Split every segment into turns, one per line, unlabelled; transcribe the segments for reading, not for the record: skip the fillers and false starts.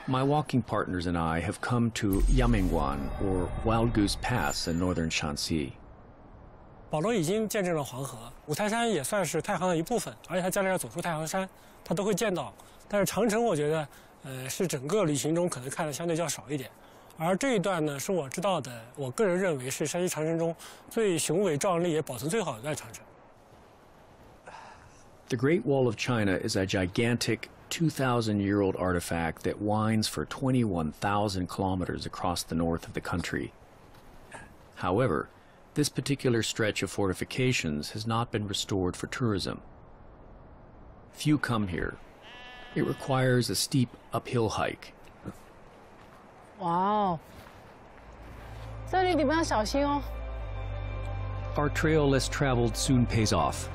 My walking partners and I have come to Yamingguan, or Wild Goose Pass in northern Shanxi.
保罗已经见证了黄河，五台山也算是太行的一部分，而且他将来要走出太行山，他都会见到。但是长城，我觉得，是整个旅行中可能看的相对较少一点。而这一段呢，是我知道的，我个人认为是山西长城中最雄伟壮丽也保存最好的一段长城。
The Great Wall of China is a gigantic 2,000-year-old artifact that winds for 21,000 kilometers across the north of the country. However, this particular stretch of fortifications has not been restored for tourism. Few come here. It requires a steep uphill hike.
哇哦，这里你们要小心哦。
Our trail less traveled soon pays off,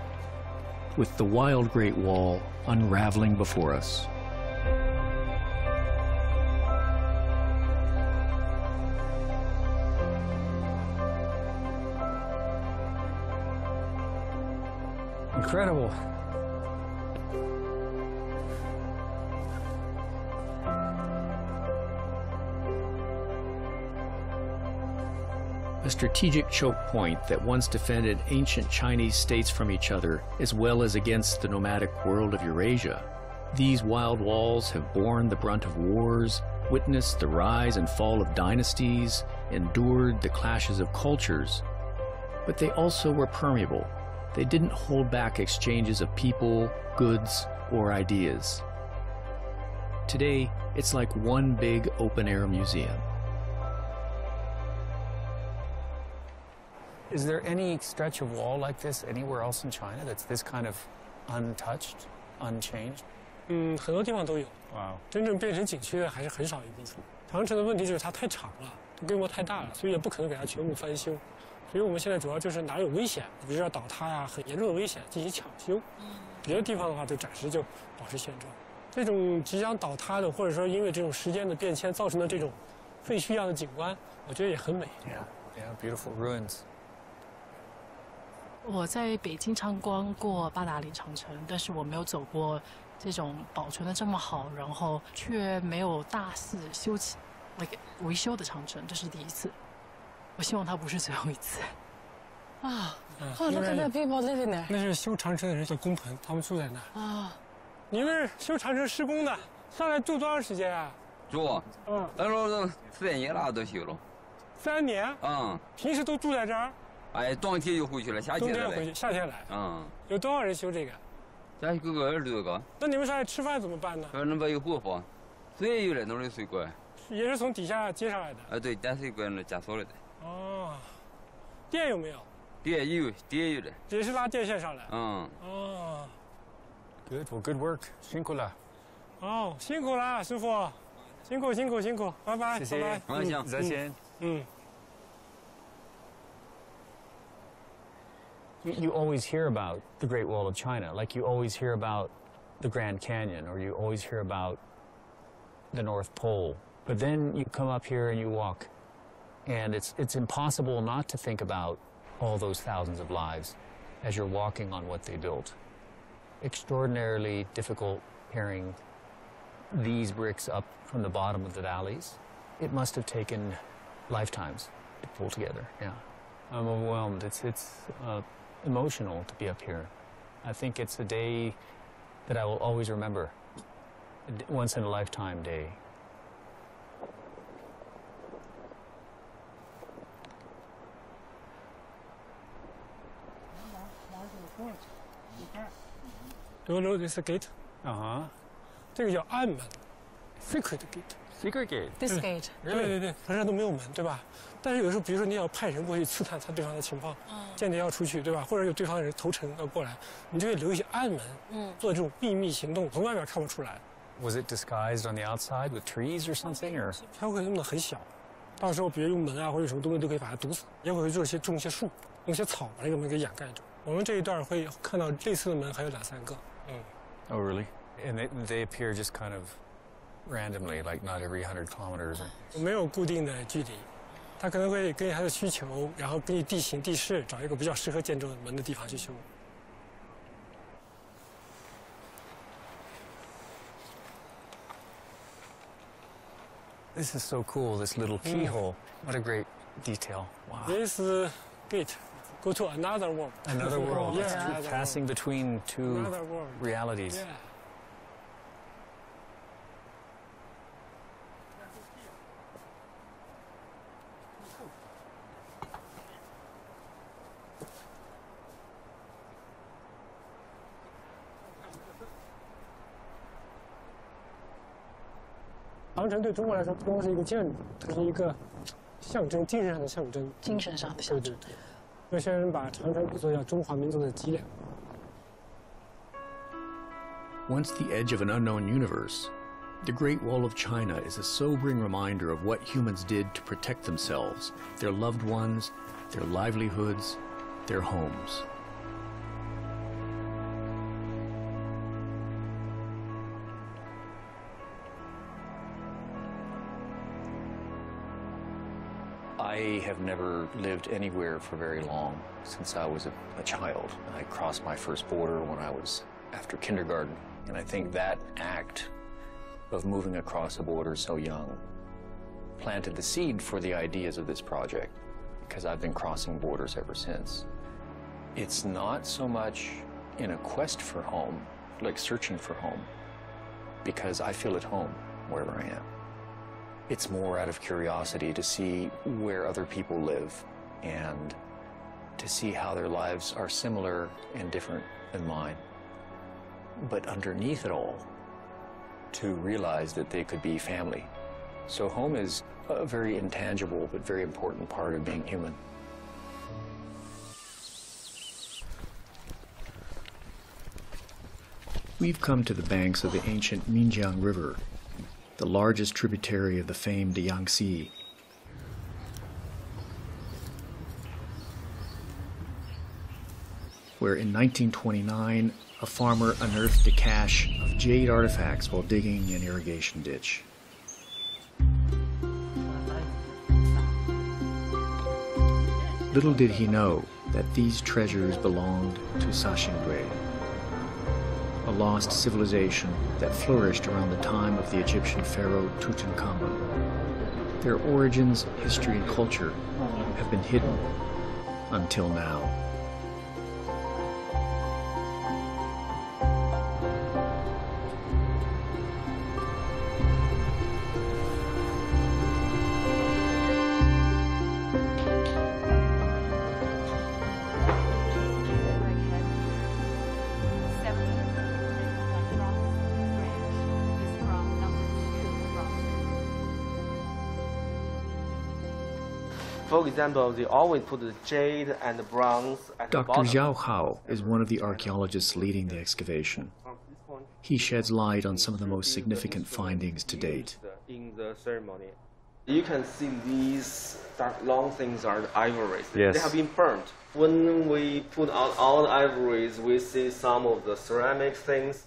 with the wild Great Wall unraveling before us.
Incredible.
A strategic choke point that once defended ancient Chinese states from each other, as well as against the nomadic world of Eurasia. These wild walls have borne the brunt of wars, witnessed the rise and fall of dynasties, endured the clashes of cultures. But they also were permeable. They didn't hold back exchanges of people, goods, or ideas. Today, it's like one big open-air museum.
Is there any stretch of wall like this anywhere else in China that's this kind of untouched, unchanged?
很多地方都有。
Wow.
真正变成景区的还是很少一部分。长城的问题就是它太长了，规模太大了，所以也不可能给它全部翻修。所以我们现在主要就是哪有危险，比如要倒塌呀、很严重的危险进行抢修。别的地方的话，就暂时就保持现状。这种即将倒塌的，或者说因为这种时间的变迁造成的这种废墟一样的景观，我觉得也很美。
Yeah, beautiful ruins.
我在北京参观过八达岭长城，但是我没有走过这种保存的这么好，然后却没有大肆修起、维修的长城，这是第一次。我希望它不是最后一次。啊，look at the people living there。
那是修长城的人的工棚，他们住在那。啊，你们修长城施工的，上来住多长时间啊？
住，那时候3年了都修了。
3年？平时都住在这儿？
哎，冬天就回去了，夏天来。
冬天回去，夏天来。有多少人修这个？
咱有个20多个。
那你们上来吃饭怎么办呢？
那边有火房，水有那种的水管。
也是从底下接上来的。
对，加水管加锁来的。
哦，电有没有？
电有的。
也是拉电线上来。
Good, well, good work. 辛苦了。
哦，辛苦了，师傅，辛苦，拜拜，
谢谢，
拜拜。
行，再见。You always hear about the Great Wall of China, like you always hear about the Grand Canyon, or you always hear about the North Pole. But then you come up here and you walk, and it's impossible not to think about all those thousands of lives as you're walking on what they built. Extraordinarily difficult carrying these bricks up from the bottom of the valleys. It must have taken lifetimes to pull together. Yeah, I'm overwhelmed. It's emotional to be up here. I think it's a day that I will always remember. A once in a lifetime day.
Do you know this gate? 这个叫暗门 ，secret gate。
Secret gate.
This gate.
对，河上都没有门，对吧？但是有时候，比如说你要派人过去刺探对方的情况，间谍要出去，对吧？或者有对方的人投诚要过来，你就会留一些暗门，做这种秘密行动，从外面看不出来。
Was it disguised on the outside with trees or something, or?
它会弄得很小，到时候比如用门啊或者什么东西都可以把它堵死，也会种一些树，用些草把这个门给掩盖住。我们这一段会看到类似的门还有2、3个。
Oh, really? And they appear just kind of randomly, like not every 100 kilometers.
没有固定的距离，它可能会根据它的需求，然后根据地形地势找一个比较适合建筑门的地方去修。
This is so cool, this little keyhole. What a great detail. Wow.
This gate go to another world.
Another world.
Yeah,
It's
another
passing
world.
between two
Another world.
realities.
Yeah. 长城对中国来说不光是一个建筑，它是一个象征，精神上的象征。
精神上的象征。
有些人把长城比作叫中华民族的脊梁。
Once the edge of an unknown universe, the Great Wall of China is a sobering reminder of what humans did to protect themselves, their loved ones, their livelihoods, their homes.
I have never lived anywhere for very long since I was a child. I crossed my first border when I was after kindergarten, and I think that act of moving across a border so young planted the seed for the ideas of this project, because I've been crossing borders ever since. It's not so much in a quest for home, like searching for home, because I feel at home wherever I am. It's more out of curiosity to see where other people live and to see how their lives are similar and different than mine. But underneath it all, to realize that they could be family. So home is a very intangible but very important part of being human.
We've come to the banks of the ancient Minjiang River, the largest tributary of the famed Yangtze. Where in 1929, a farmer unearthed a cache of jade artifacts while digging an irrigation ditch. Little did he know that these treasures belonged to Sashingui, a lost civilization that flourished around the time of the Egyptian pharaoh Tutankhamun. Their origins, history, and culture have been hidden until now.
For example, they always put the jade and the bronze at the
Dr.
bottom.
Zhao Hao is one of the archaeologists leading the excavation. He sheds light on some of the most significant findings to date.
In the ceremony, you can see these dark long things are the ivories.
Yes.
They have been burnt. When we put out all the ivories, we see some of the ceramic things.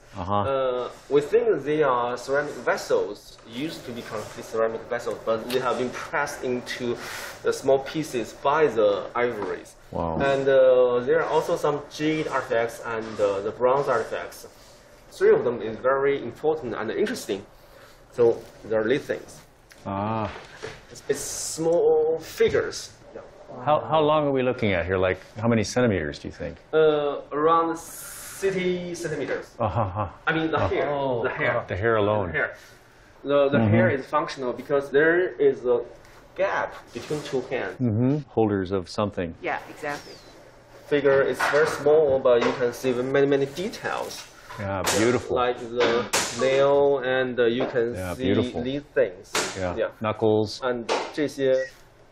We think they are ceramic vessels, used to be complete ceramic vessels, but they have been pressed into the small pieces by the ivories.
Wow.
And there are also some jade artifacts and the bronze artifacts. Three of them is very important and interesting. So there are these things. It's small figures.
How long are we looking at here? Like, how many centimeters do you think?
Around 60 centimeters. I mean the hair. The hair.
The hair alone.
The hair. The hair is functional because there is a gap between two hands.
Holders of something.
Yeah, exactly. Figure is very small, but you can see many details.
Yeah, beautiful.
Like the nail, and you can see
beautiful.
these things.
Yeah. Knuckles.
And 这些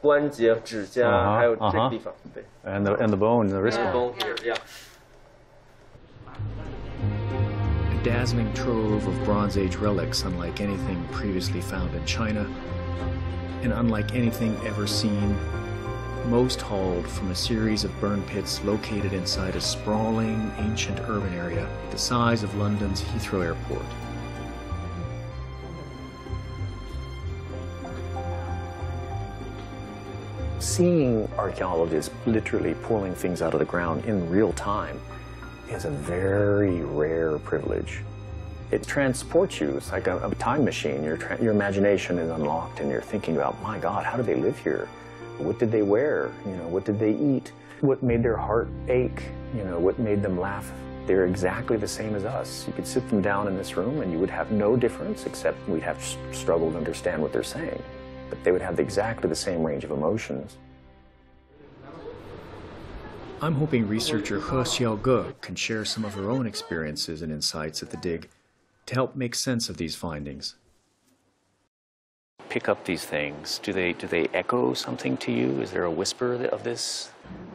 关节、指甲，还有这个地方，对。
And the bone, the wrist
And
bone.
bone here, yeah.
A dazzling trove of Bronze Age relics unlike anything previously found in China, and unlike anything ever seen, most hauled from a series of burn pits located inside a sprawling, ancient urban area the size of London's Heathrow Airport.
Seeing archaeologists literally pulling things out of the ground in real time is a very rare privilege.
It transports you. It's like a time machine. Your imagination is unlocked, and you're thinking about, my God, how do they live here? What did they wear? You know, what did they eat? What made their heart ache? You know, what made them laugh? They're exactly the same as us. You could sit them down in this room, and you would have no difference, except we'd have to struggle to understand what they're saying. But they would have exactly the same range of emotions. I'm hoping researcher He Xiaoge can share some of her own experiences and insights at the dig to help make sense of these findings. Pick up these things. Do they echo something to you? Is there a whisper of this?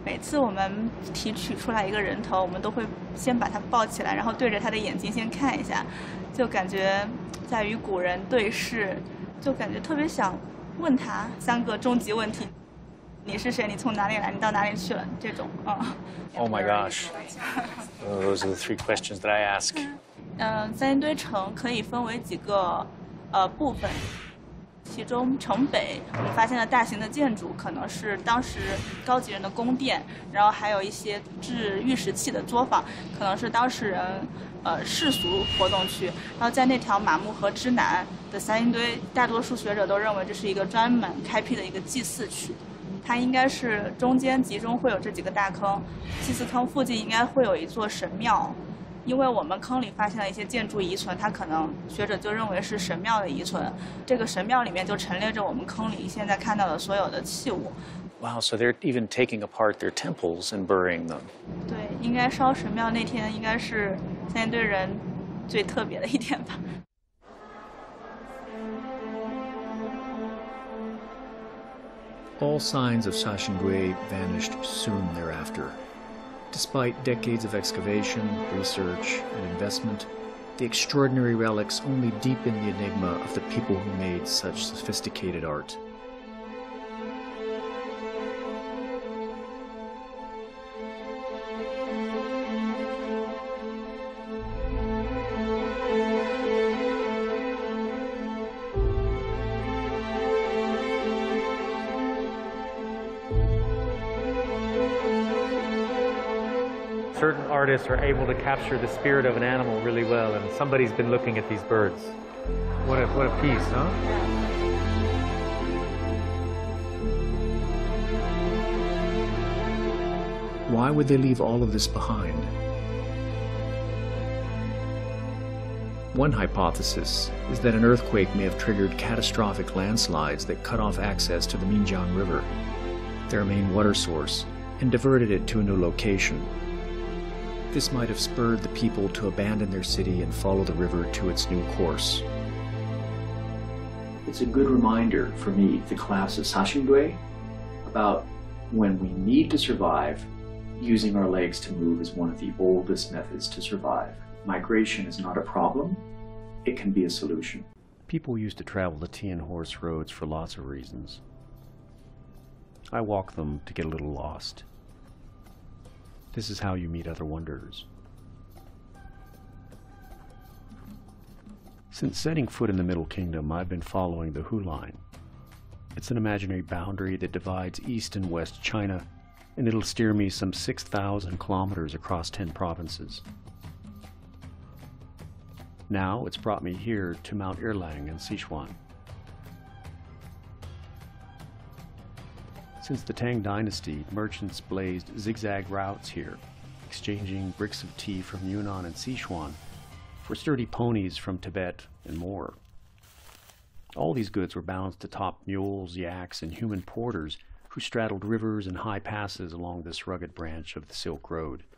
每次我们提取出来一个人头，我们都会先把它抱起来，然后对着他的眼睛先看一下，就感觉在与古人对视，就感觉特别想问他3个终极问题。 你是谁？你从哪里来？你到哪里去了？这种
Oh my gosh! Those are the 3 questions that I ask.
三星堆城可以分为几个部分，其中城北我们发现了大型的建筑，可能是当时高级人的宫殿，然后还有一些制玉石器的作坊，可能是当事人世俗活动区。然后在那条马木河之南的三星堆，大多数学者都认为这是一个专门开辟的一个祭祀区。 它应该是中间集中会有这几个大坑，祭祀坑附近应该会有一座神庙，因为我们坑里发现了一些建筑遗存，它可能学者就认为是神庙的遗存。这个神庙里面就陈列着我们坑里现在看到的所有的器物。
Wow, so they're even taking apart their temples and burying them.
对，应该烧神庙那天应该是三星堆人最特别的一天吧。
All signs of Sashingui vanished soon thereafter. Despite decades of excavation, research, and investment, the extraordinary relics only deepen the enigma of the people who made such sophisticated art.
Certain artists are able to capture the spirit of an animal really well, and somebody's been looking at these birds. What a piece, huh?
Why would they leave all of this behind? One hypothesis is that an earthquake may have triggered catastrophic landslides that cut off access to the Minjiang River, their main water source, and diverted it to a new location. This might have spurred the people to abandon their city and follow the river to its new course. It's a good reminder for me, the collapse of Sashingui, about when we need to survive, using our legs to move is one of the oldest methods to survive. Migration is not a problem, it can be a solution. People used to travel the Tian horse roads for lots of reasons. I walk them to get a little lost. This is how you meet other wanderers. Since setting foot in the Middle Kingdom, I've been following the Hu Line. It's an imaginary boundary that divides East and West China, and it'll steer me some 6,000 kilometers across 10 provinces. Now it's brought me here to Mount Erlang in Sichuan. Since the Tang Dynasty, merchants blazed zigzag routes here, exchanging bricks of tea from Yunnan and Sichuan for sturdy ponies from Tibet and more. All these goods were balanced atop mules, yaks, and human porters who straddled rivers and high passes along this rugged branch of the Silk Road.
“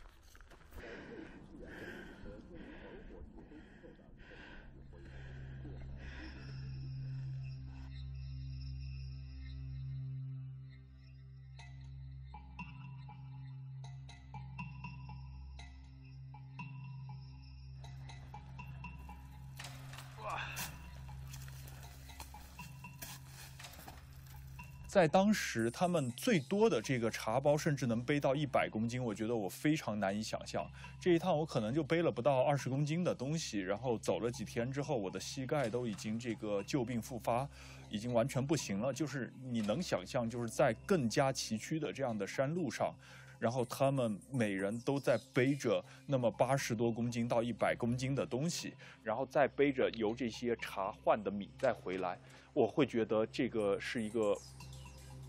在当时，他们最多的这个茶包甚至能背到100公斤，我觉得我非常难以想象。这一趟我可能就背了不到20公斤的东西，然后走了几天之后，我的膝盖都已经这个旧病复发，已经完全不行了。就是你能想象，就是在更加崎岖的这样的山路上，然后他们每人都在背着那么80多公斤到100公斤的东西，然后再背着由这些茶换的米再回来，我会觉得这个是一个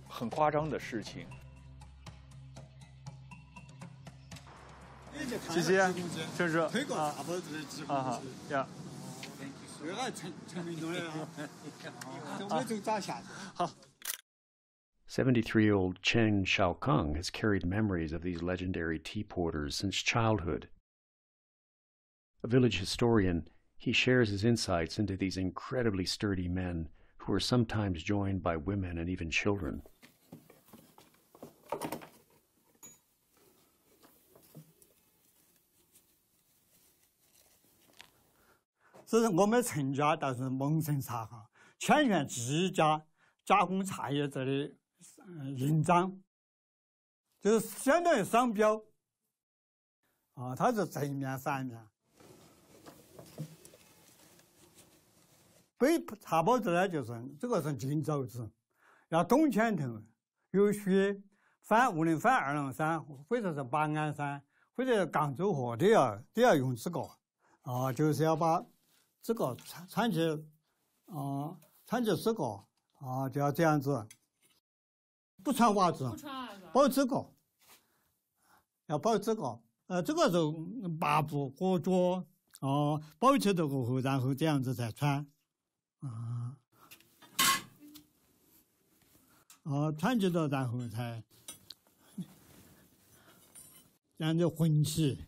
很夸张的事情。谢谢，这是
推广茶包子的机会
呀。
这个成运动的啊，我就咋下去？
好。
73-year-old Chen Xiaokeng has carried memories of these legendary tea porters since childhood. A village historian, he shares his insights into these incredibly sturdy men who are sometimes joined by women and even children.
这是我们陈家倒是蒙神茶行，全权自家加工茶叶这里印章，就是相当于商标。啊，它是正面反面。背茶包子呢，就是这个是金枣子，要冬天头有雪，无论翻2郎山或者是八鞍山或者广州河都要用这个。啊，就是要把这个穿起这个啊，就要这样子，不穿袜子，包这个，要包这个，这个是8步裹脚，包起的过后，然后这样子再穿，穿起的然后才这样子混起，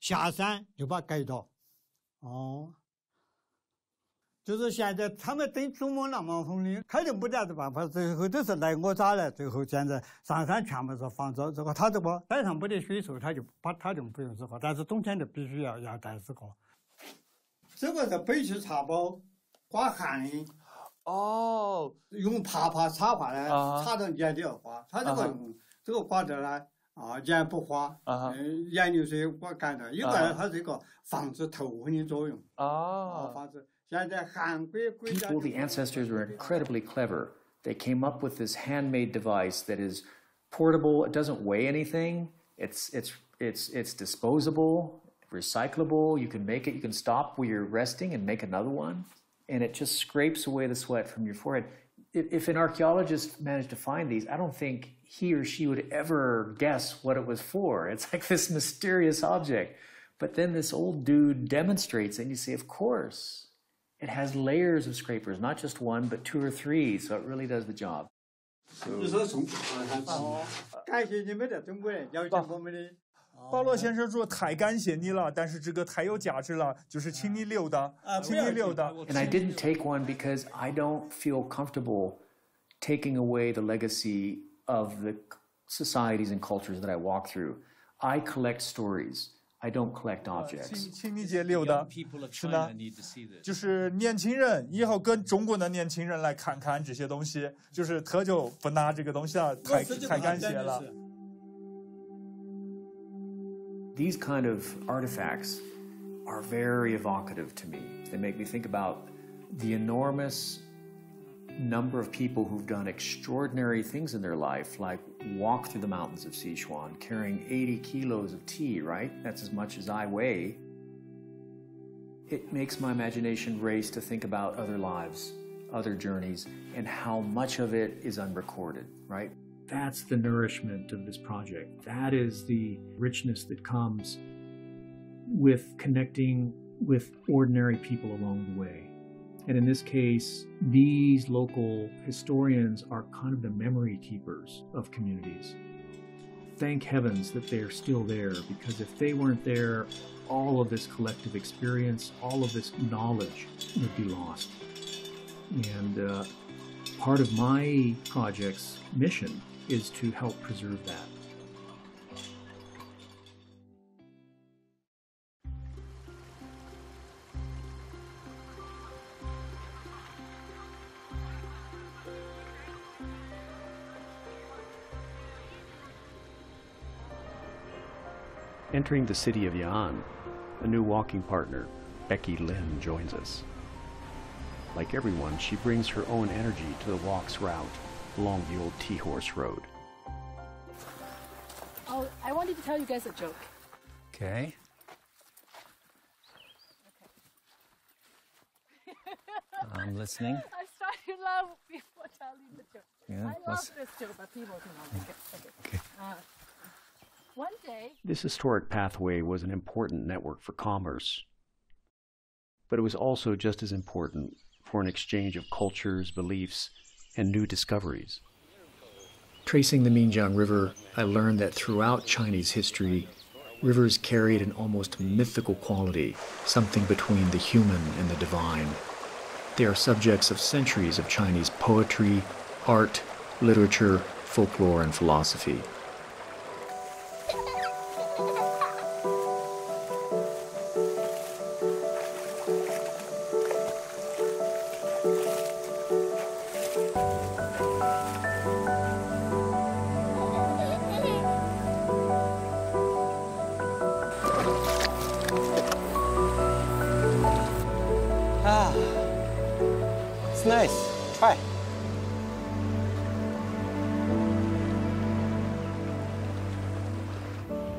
下山就把盖到。就是现在他们等珠穆朗玛峰的，肯定没得办法，最后都是来我这来，最后现在上山全部是放着这个，他这个山上没得水手，他就不用这个，但是冬天就必须要带这个。这个是北汽茶包刮汗的，用爬插花呢，插到眼里要刮，他这个用这个刮的呢。盐不花，盐流水刮干的，一个呢，它是一个防止头昏的作用。防止现在韩国国家。
People, the ancestors were incredibly clever. They came up with this handmade device that is portable. It doesn't weigh anything. It's disposable, recyclable. You can make it. You can stop where you're resting and make another one, and it just scrapes away the sweat from your forehead. If an archaeologist managed to find these, I don't think he or she would ever guess what it was for. It's like this mysterious object. But then this old dude demonstrates it, and you say, of course, it has layers of scrapers, not just one, but 2 or 3, so it really does the job.
感谢你们的中国人了解我们的。
保罗先生说太感谢你了，但是这个太有价值了，就是请你留的，请你留的。
And I didn't take one because I don't feel comfortable taking away the legacy of the societies and cultures that I walk through. I collect stories. I don't collect objects.
请你姐留的，是呢，就是年轻人以后跟中国的年轻人来看看这些东西，就是他就不拿这个东西了，太感谢了。
These kind of artifacts are very evocative to me. They make me think about the enormous number of people who've done extraordinary things in their life, like walk through the mountains of Sichuan, carrying 80 kilos of tea, right? That's as much as I weigh. It makes my imagination race to think about other lives, other journeys, and how much of it is unrecorded, right? That's the nourishment of this project. That is the richness that comes with connecting with ordinary people along the way. And in this case, these local historians are kind of the memory keepers of communities. Thank heavens that they're still there, because if they weren't there, all of this collective experience, all of this knowledge would be lost. And part of my project's mission is to help preserve that. Entering the city of Yan, a new walking partner, Becky Lin, joins us. Like everyone, she brings her own energy to the walk's route along the old Tea Horse Road.
wanted to tell you guys a joke.
Okay. I'm listening.
I started to laugh before telling the joke.
Yeah,
I love this joke, but people do not like it.
Okay.
One day...
This historic pathway was an important network for commerce, but it was also just as important for an exchange of cultures, beliefs, and new discoveries. Tracing the Minjiang River, I learned that throughout Chinese history, rivers carried an almost mythical quality, something between the human and the divine. They are subjects of centuries of Chinese poetry, art, literature, folklore, and philosophy.
It's nice. Try.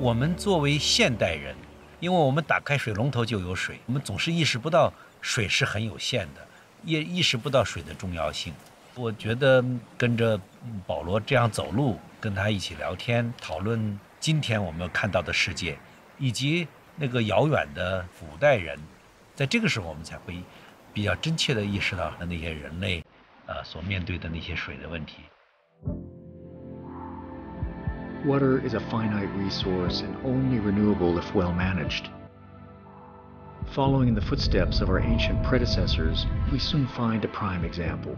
我们作为现代人，因为我们打开水龙头就有水，我们总是意识不到水是很有限的，也意识不到水的重要性。我觉得跟着保罗这样走路，跟他一起聊天，讨论今天我们看到的世界，以及那个遥远的古代人，在这个时候我们才会比较真切地意识到那些人类所面对的那些水的问题。
Water is a finite resource and only renewable if well managed. Following in the footsteps of our ancient predecessors, we soon find a prime example.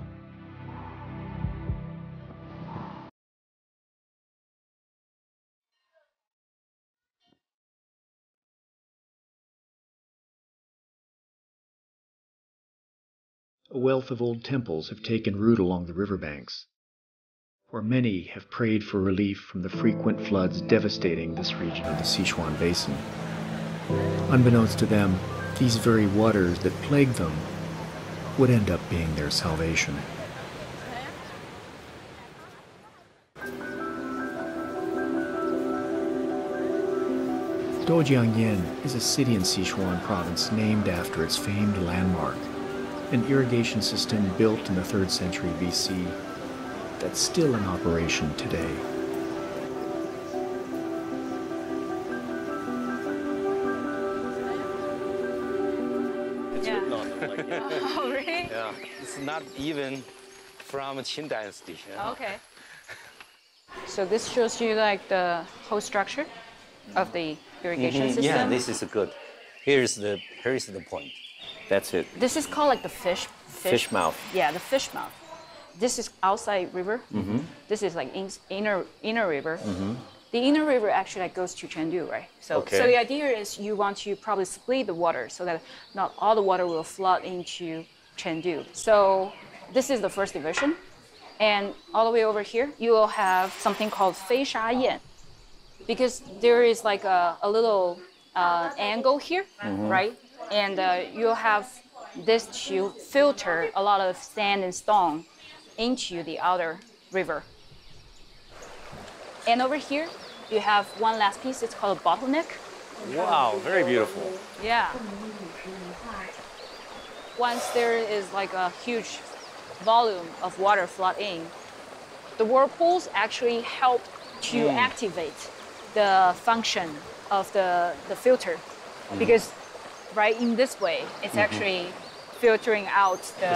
A wealth of old temples have taken root along the riverbanks, where many have prayed for relief from the frequent floods devastating this region of the Sichuan Basin. Unbeknownst to them, these very waters that plagued them would end up being their salvation. Dojiangyan is a city in Sichuan province named after its famed landmark, an irrigation system built in the 3rd century BC that's still in operation today.
It's not like it.
Oh, really?
Yeah, it's not even from Qin Dynasty. Yeah.
Okay. So this shows you like the whole structure of the irrigation system?
Yeah, this is good. Here's the point. That's it.
This is called like the fish
mouth.
Yeah, the fish mouth. This is outside river. This is like inner river. The inner river actually like goes to Chengdu, right? So the idea is you want to probably split the water so that not all the water will flood into Chengdu. So this is the first division. And all the way over here, you will have something called Fei Sha Yan. Because there is like a little angle here, right? And you'll have this to filter a lot of sand and stone into the outer river. And over here, you have one last piece. It's called a bottleneck.
Wow, very beautiful.
Yeah. Once there is like a huge volume of water flood in, the whirlpools actually help to activate the function of the filter. Because right in this way, it's actually filtering out the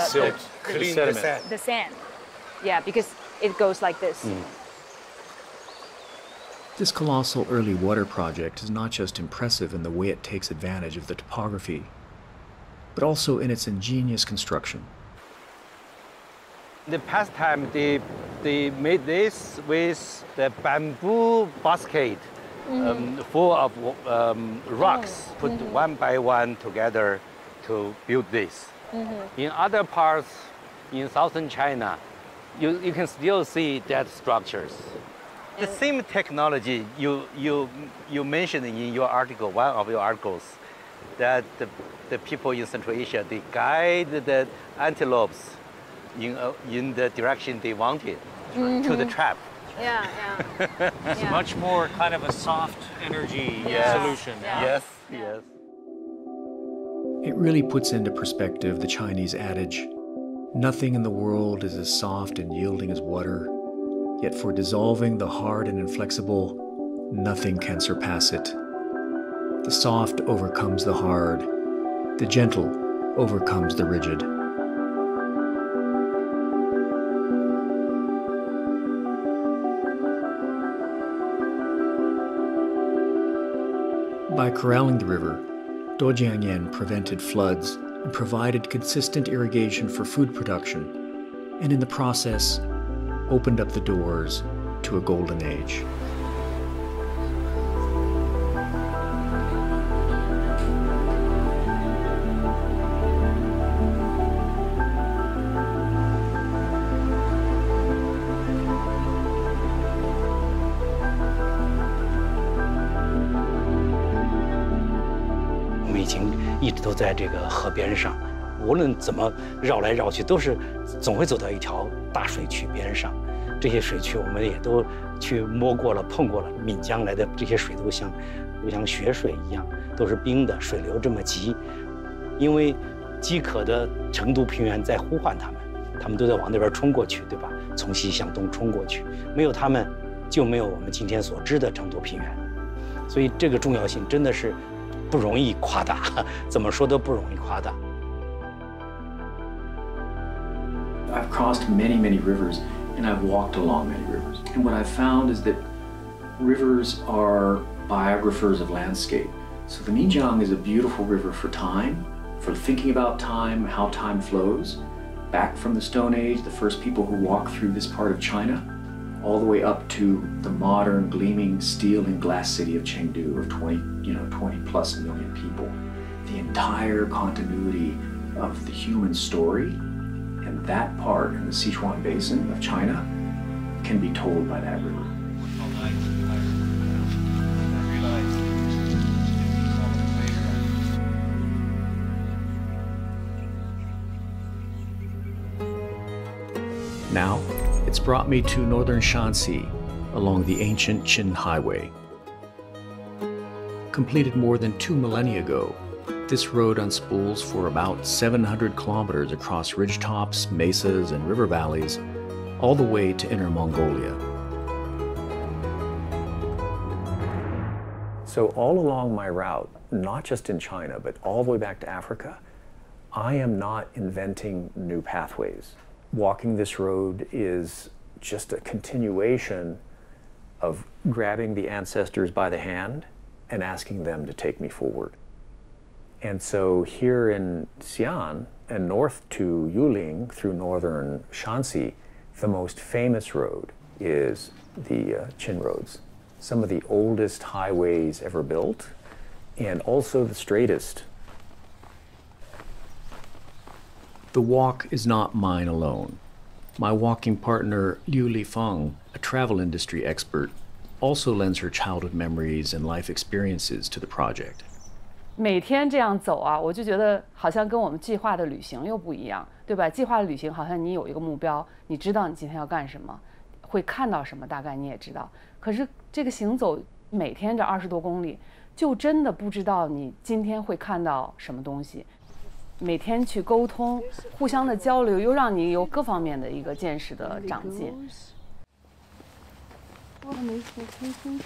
sand. Yeah, because it goes like this.
This colossal early water project is not just impressive in the way it takes advantage of the topography, but also in its ingenious construction.
The past time, they made this with the bamboo basket full of rocks, put one by one together to build this. In other parts in southern China, you can still see that structures. The same technology you mentioned in your article, one of your articles, that the people in Central Asia, they guide the antelopes in the direction they wanted to the trap.
Yeah, yeah.
It's much more kind of a soft energy solution.
Yes, yes.
It really puts into perspective the Chinese adage, nothing in the world is as soft and yielding as water, yet for dissolving the hard and inflexible, nothing can surpass it. The soft overcomes the hard, the gentle overcomes the rigid. By corralling the river, Dojiangyan prevented floods and provided consistent irrigation for food production, and in the process, opened up the doors to a golden age.
一直都在这个河边上，无论怎么绕来绕去，都是总会走到一条大水渠边上。这些水渠我们也都去摸过了、碰过了，岷江来的这些水都像雪水一样，都是冰的，水流这么急，因为饥渴的成都平原在呼唤他们，他们都在往那边冲过去，对吧？从西向东冲过去，没有他们，就没有我们今天所知的成都平原。所以这个重要性真的是不容易夸大，怎么说都不容易夸大。
I've crossed many, many rivers, and I've walked along many rivers. And what I've found is that rivers are biographers of landscape. So the Mijiang is a beautiful river for time, for thinking about time, how time flows. Back from the Stone Age, the first people who walked through this part of China, all the way up to the modern, gleaming steel and glass city of Chengdu of 20 plus million people. The entire continuity of the human story and that part in the Sichuan Basin of China can be told by that river. Now, it's brought me to northern Shanxi along the ancient Qin Highway. Completed more than 2 millennia ago, this road unspools for about 700 kilometers across ridgetops, mesas, and river valleys, all the way to Inner Mongolia. So all along my route, not just in China, but all the way back to Africa, I am not inventing new pathways. Walking this road is just a continuation of grabbing the ancestors by the hand and asking them to take me forward. And so here in Xi'an and north to Yuling through northern Shanxi, the most famous road is the Qin roads. Some of the oldest highways ever built and also the straightest. The walk is not mine alone. My walking partner, Liu Lifeng, a travel industry expert, also lends her childhood memories and life experiences to the project.
每天这样走啊，我就觉得好像跟我们计划的旅行又不一样，对吧？计划的旅行好像你有一个目标，你知道你今天要干什么，会看到什么，大概你也知道。可是这个行走每天这20多公里，就真的不知道你今天会看到什么东西。每天去沟通，互相的交流，又让你有各方面的一个见识的长进。我没说清楚。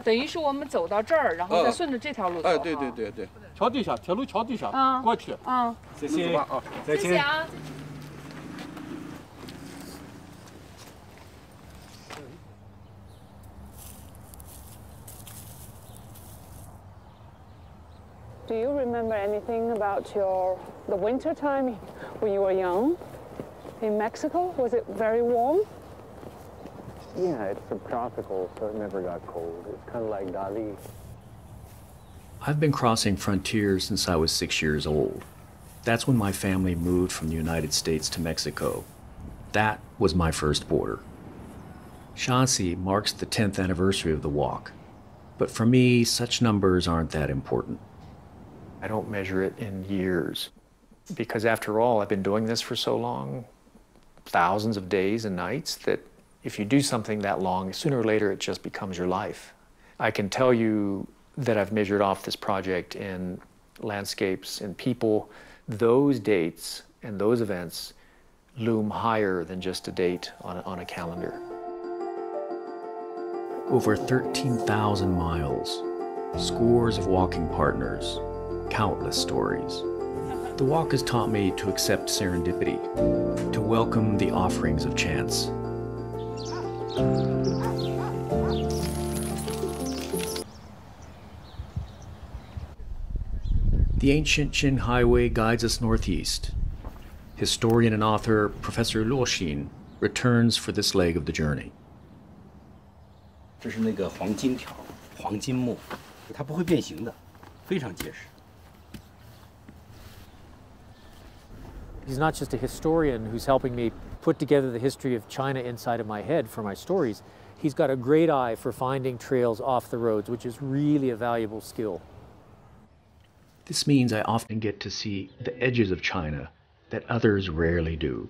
等于是我们走到这儿，然后再顺着这条路走。哎，
对，桥底下，铁路桥底下，过去。
谢谢啊，再见。谢谢啊。Do you remember anything about the winter time when you were young in Mexico? Was it very warm?
Yeah, it's subtropical, so it never got cold. It's kind of like Dali.
I've been crossing frontiers since I was 6 years old. That's when my family moved from the United States to Mexico. That was my first border. Shanxi marks the 10th anniversary of the walk. But for me, such numbers aren't that important. I don't measure it in years, Because after all, I've been doing this for so long, thousands of days and nights, that if you do something that long, sooner or later it just becomes your life. I can tell you that I've measured off this project in landscapes and people. Those dates and those events loom higher than just a date on a calendar. Over 13,000 miles, scores of walking partners, countless stories. The walk has taught me to accept serendipity, to welcome the offerings of chance. The ancient Qin Highway guides us northeast. Historian and author Professor Luo Xin returns for this leg of the journey.
这是那个黄金条，黄金木，它不会变形的，非常结实。
He's not just a historian who's helping me put together the history of China inside of my head for my stories. He's got a great eye for finding trails off the roads, which is really a valuable skill.
This means I often get to see the edges of China that others rarely do.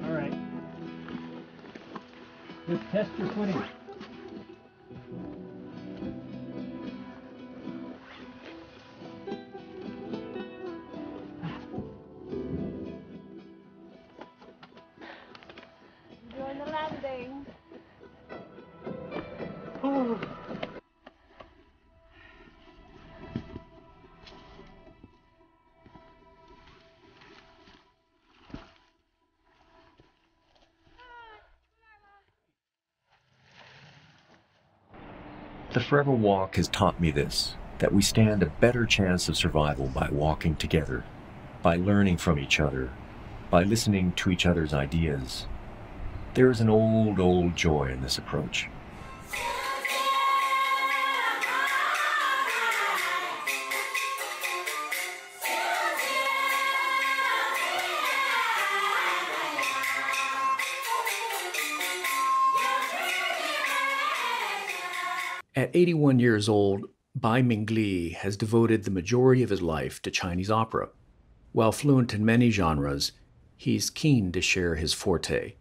All right. Just test your footing.
Doing the landing.
Oh.
The Forever Walk has taught me this, that we stand a better chance of survival by walking together, by learning from each other, by listening to each other's ideas. There is an old joy in this approach.
At 81 years old, Bai Mingli has devoted the majority of his life to Chinese opera. While fluent in many genres, he's keen to share his forte.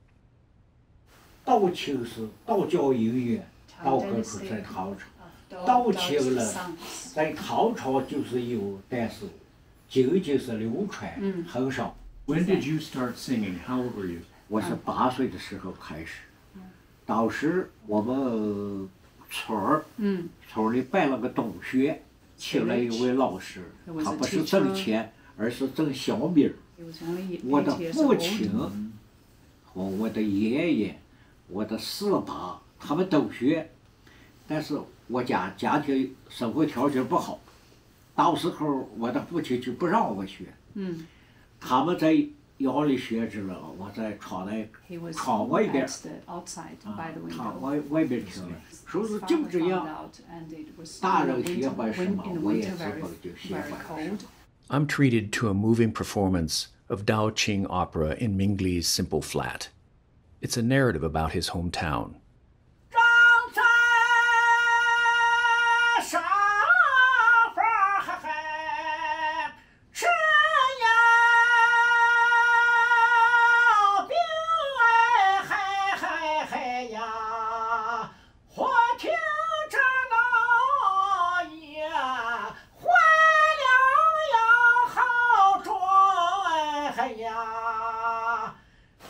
道就是道教音乐，道歌是在唐朝，道情呢，在唐朝就是有，但是仅仅是流传，很少。
When did you start singing? How old were you?
我是8岁的时候开始，当时我们村里办了个冬学，请了一位老师，他不是挣钱，而是挣小米。我的父亲和我的爷爷、我的四爸他们都学，但是我家庭生活条件不好，到时候我的父亲就不让我学。他们在窑里学着了，我在窗外边，窗外边听了。说是就这样，大人喜欢什么，我也基本就喜欢什么。
I'm treated to a moving performance of Dao Qing opera in Mingli's Simple Flat. It's a narrative about his hometown.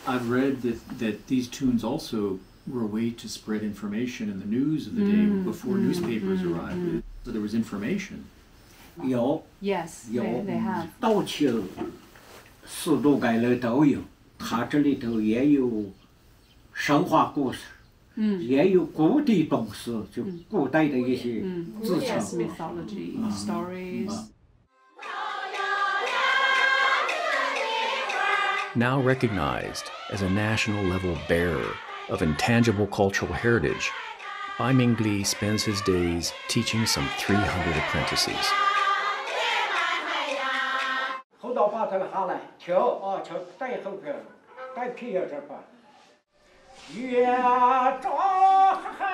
I've read that these tunes also were a way to spread information in the news of the day before newspapers arrived. So there was information.
有
Yes,
有
they have.
道情四渡街里都有，它这里头也有神话故事，也有古的东西，就古代的一些字情
mythology stories.
now recognized as a national level bearer of intangible cultural heritage, Bai Mingli spends his days teaching some 300 apprentices.
后到把它下来，跳啊跳，带后边，带皮要这块。月照海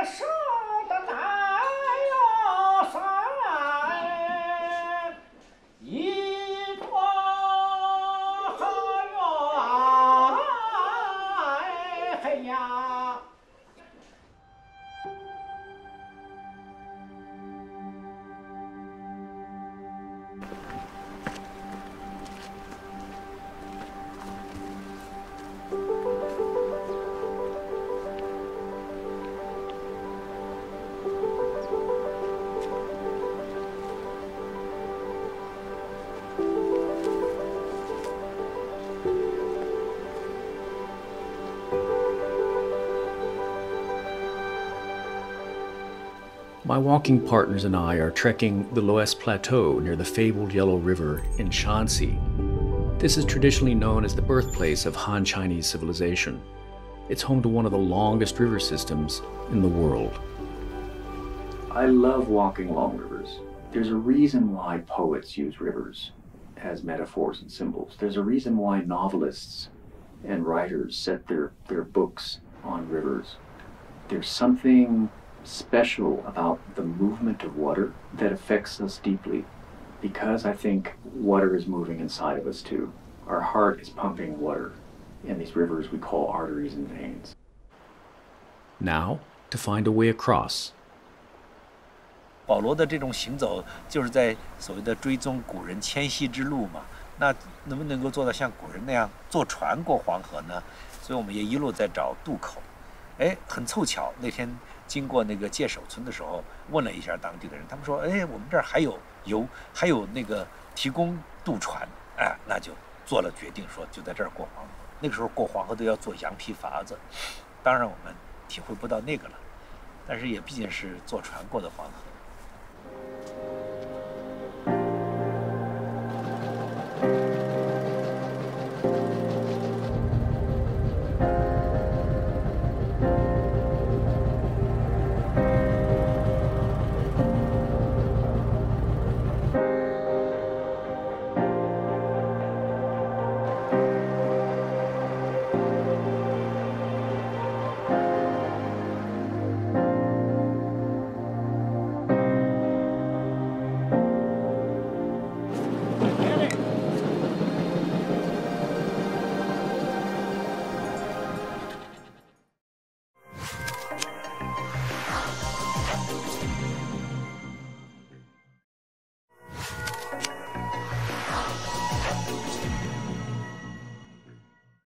上的太阳山，一朵好远嘿呀。
My walking partners and I are trekking the Loess Plateau near the fabled Yellow River in Shanxi. This is traditionally known as the birthplace of Han Chinese civilization. It's home to one of the longest river systems in the world.
I love walking along rivers. There's a reason why poets use rivers as metaphors and symbols. There's a reason why novelists and writers set their books on rivers. There's something special about the movement of water that affects us deeply, because I think water is moving inside of us too. Our heart is pumping water, and these rivers we call arteries and veins.
Now, to find a way across.
保罗的这种行走，就是在所谓的追踪古人迁徙之路嘛。那能不能够做到像古人那样坐船过黄河呢？所以我们也一路在找渡口。哎，很凑巧，那天经过那个界首村的时候，问了一下当地的人，他们说，哎，我们这儿还有那个提供渡船，哎，那就做了决定，说就在这儿过黄河。那个时候过黄河都要做羊皮筏子，当然我们体会不到那个了，但是也毕竟是坐船过的黄河。